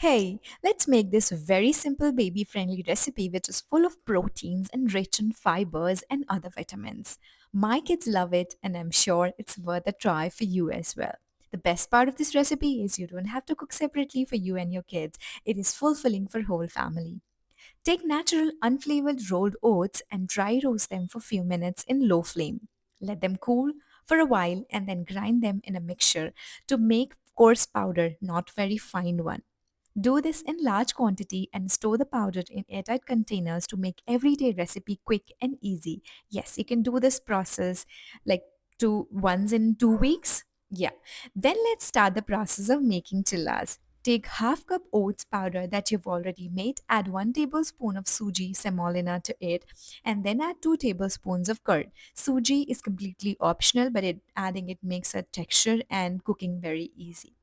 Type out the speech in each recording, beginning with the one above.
Hey, let's make this very simple baby friendly recipe which is full of proteins and rich in fibers and other vitamins. My kids love it and I'm sure it's worth a try for you as well. The best part of this recipe is you don't have to cook separately for you and your kids. It is fulfilling for whole family. Take natural unflavored rolled oats and dry roast them for few minutes in low flame. Let them cool for a while and then grind them in a mixture to make coarse powder, not very fine one. Do this in large quantity and store the powder in airtight containers to make everyday recipe quick and easy. Yes, you can do this process like once in 2 weeks. Yeah. Then let's start the process of making chillas. Take half cup oats powder that you've already made, add 1 tablespoon of Sooji semolina to it, and then add 2 tablespoons of curd. Sooji is completely optional, but adding it makes a texture and cooking very easy.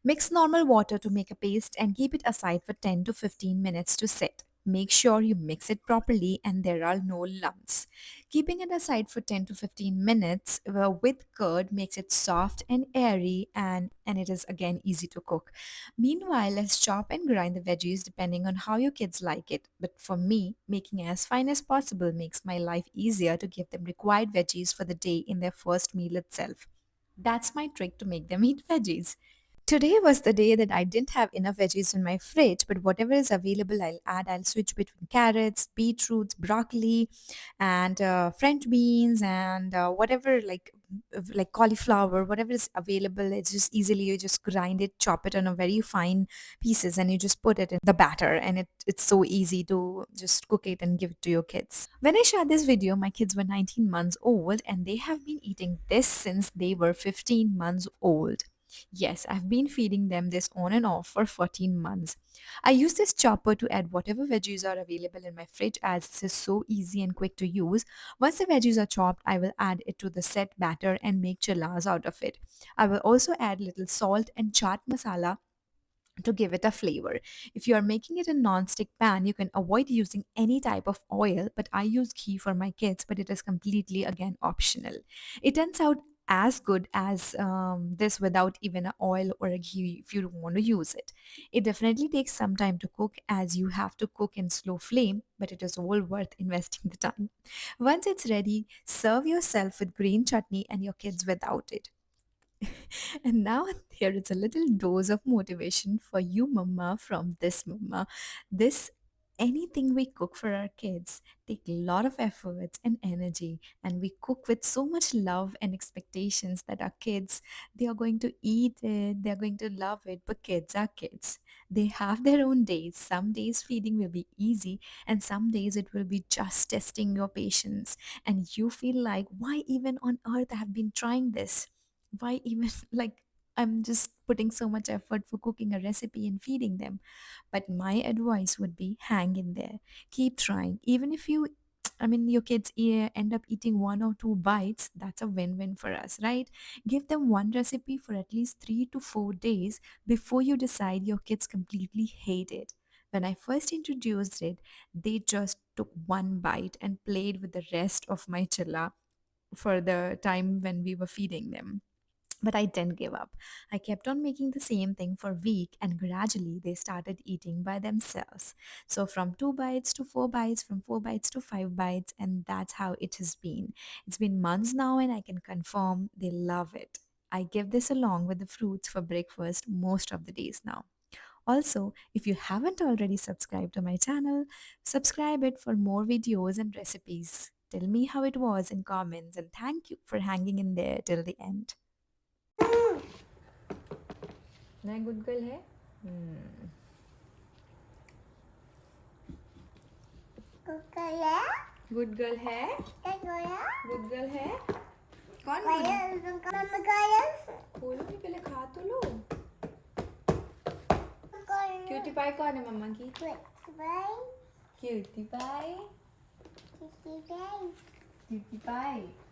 Mix normal water to make a paste and keep it aside for 10 to 15 minutes to set. Make sure you mix it properly and there are no lumps. Keeping it aside for 10 to 15 minutes with curd makes it soft and airy and it is again easy to cook. Meanwhile, let's chop and grind the veggies depending on how your kids like it. But for me, making as fine as possible makes my life easier to give them required veggies for the day in their first meal itself. That's my trick to make them eat veggies. Today was the day that I didn't have enough veggies in my fridge, but whatever is available, I'll add. I'll switch between carrots, beetroots, broccoli, and French beans, and whatever like cauliflower, whatever is available. It's just easily you just grind it, chop it on a very fine pieces, and you just put it in the batter, and it's so easy to just cook it and give it to your kids. When I shot this video, my kids were 19 months old, and they have been eating this since they were 15 months old. Yes, I've been feeding them this on and off for 14 months. I use this chopper to add whatever veggies are available in my fridge as this is so easy and quick to use. Once the veggies are chopped, I will add it to the set batter and make chillas out of it. I will also add little salt and chaat masala to give it a flavor. If you are making it in non-stick pan, you can avoid using any type of oil, but I use ghee for my kids, but it is completely again optional. It turns out as good as this without even an oil or a ghee if you don't want to use it. It definitely takes some time to cook as you have to cook in slow flame, but it is all worth investing the time. Once it's ready, serve yourself with green chutney and your kids without it. And now here is a little dose of motivation for you, Mama, from this Mama. This anything we cook for our kids take a lot of efforts and energy, and we cook with so much love and expectations that our kids they are going to eat it, they're going to love it. But kids are kids. They have their own days. Some days feeding will be easy, and some days it will be just testing your patience. And you feel like, why even on earth I have been trying this? Why even like I'm just putting so much effort for cooking a recipe and feeding them. But my advice would be hang in there, keep trying. Even if you I mean your kids end up eating 1 or 2 bites, that's a win-win for us, right? Give them one recipe for at least 3 to 4 days before you decide your kids completely hate it. When I first introduced it, they just took 1 bite and played with the rest of my chilla for the time when we were feeding them. But I didn't give up. I kept on making the same thing for a week and gradually they started eating by themselves. So from 2 bites to 4 bites, from 4 bites to 5 bites, and that's how it has been. It's been months now and I can confirm they love it. I give this along with the fruits for breakfast most of the days now. Also, if you haven't already subscribed to my channel, subscribe it for more videos and recipes. Tell me how it was in comments and thank you for hanging in there till the end. मैं good girl है good girl है good girl है कौन बोलो नहीं पहले खा तो लो क्यूटी पाई कौन है मम्मा की क्यूटी पाई क्यूटी पाई